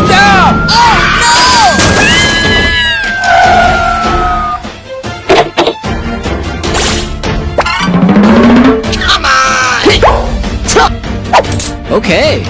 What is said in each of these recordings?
Stop! Come on! Okay.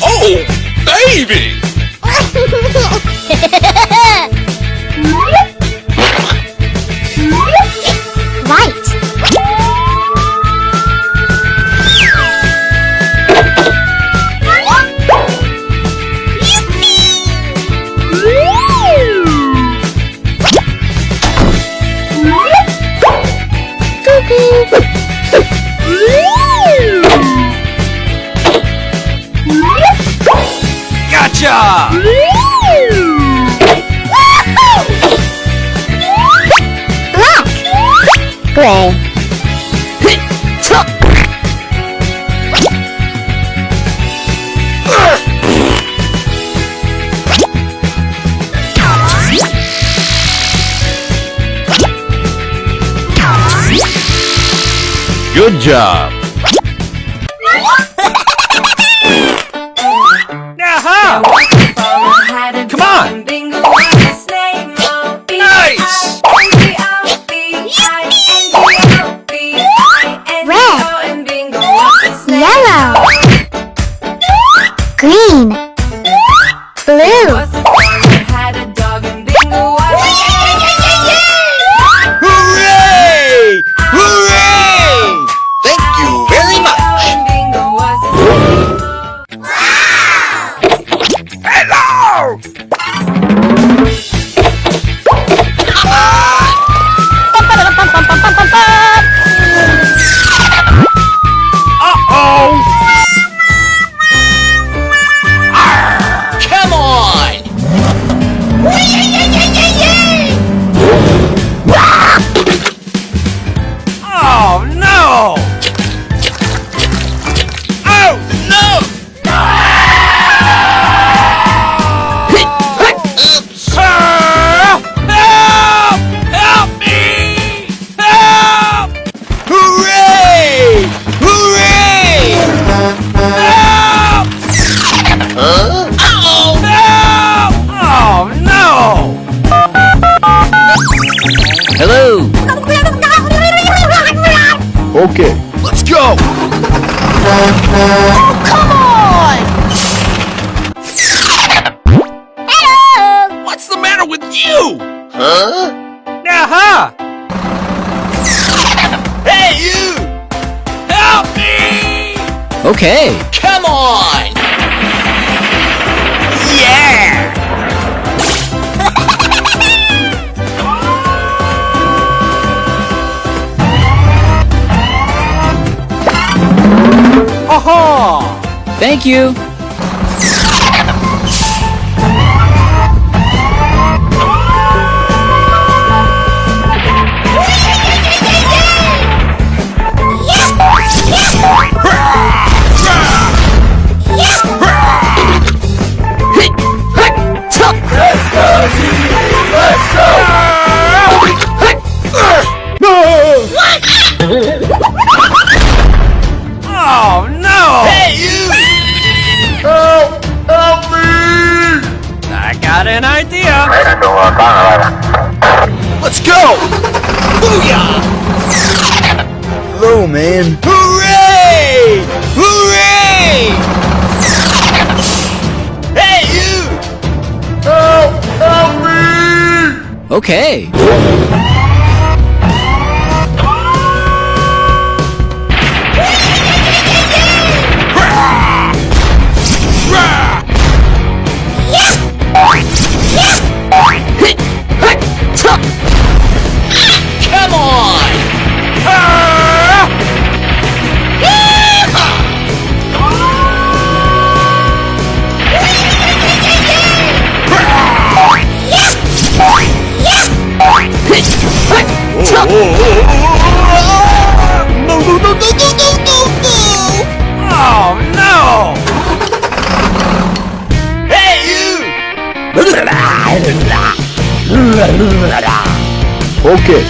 Oh, baby! Gotcha! Black. Gray. Good job. Aha! Come on! Nice! Red. Yellow. Green. Blue. Hooray! Hooray! Thank you very much. Hello! Uh-oh! Come on! Oh, no! Oh, no! Oops! Help! Help me! Help! Hooray! Hooray! Help! Huh? Uh-oh! Help! Oh, no! Hello! Okay, let's go! Come on! Hello! What's the matter with you? Huh? Aha! Hey, you! Help me! Okay. Come on! Yeah! Aha! Thank you. Oh, no! Hey, you! Help! Help me! I got an idea. Let's go! Booyah! Hello, man. Hooray! Hooray! Hey, you! Help! Help me! Okay. Hit! Hit! Okay.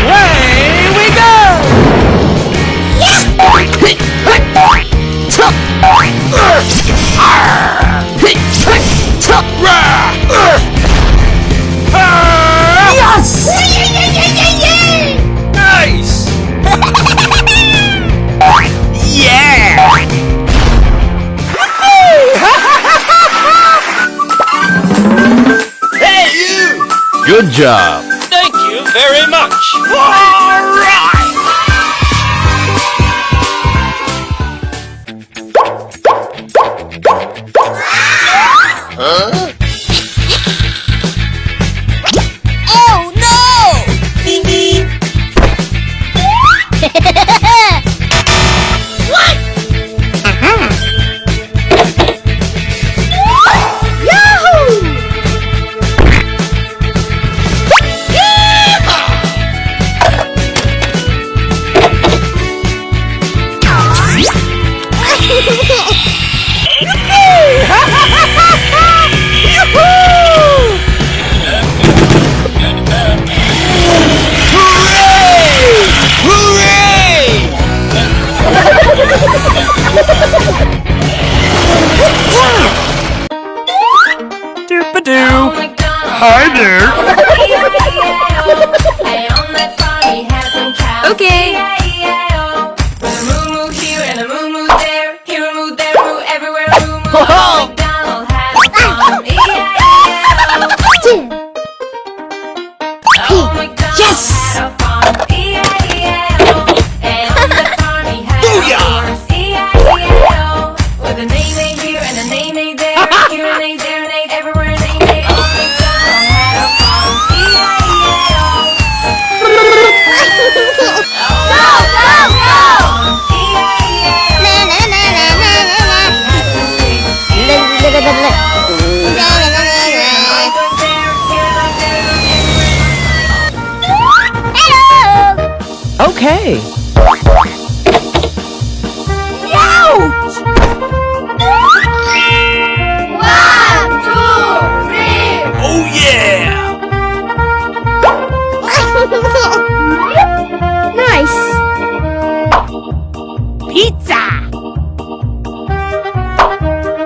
Away we go! Yes! Nice! Yeah! Hey, you! Good job. Thank you very much! All right! Huh? Oh no! What? Yahoo! Hooray! Doop-a-doo! Hi there. Okay. Hello! Okay. Ouch! 1, 2, 3. Oh, yeah! Nice. Pizza.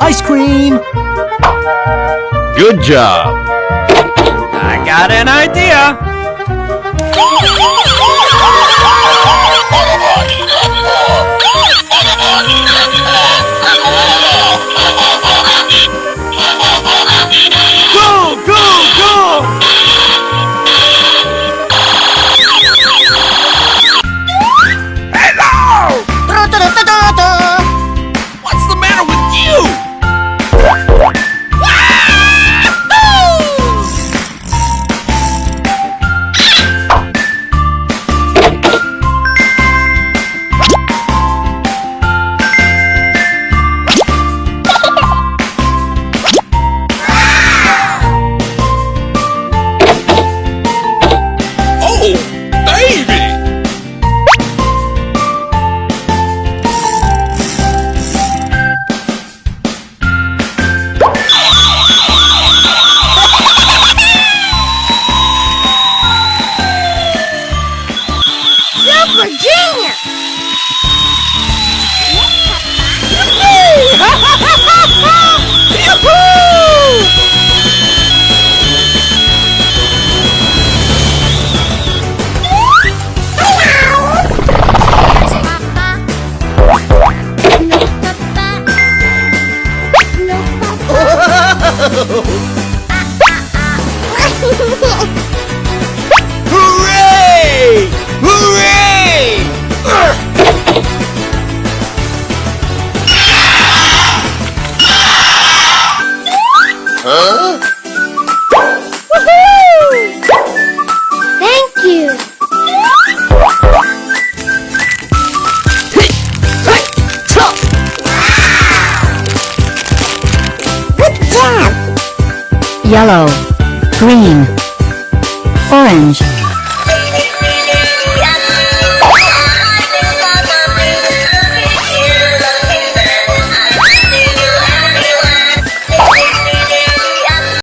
Ice cream! Good job. I got an idea! Go, go, go! Hello! What's the matter with you? Oh, baby! Super Junior. Hooray! Hooray! Huh? Thank you. Good job. Yellow, green, orange,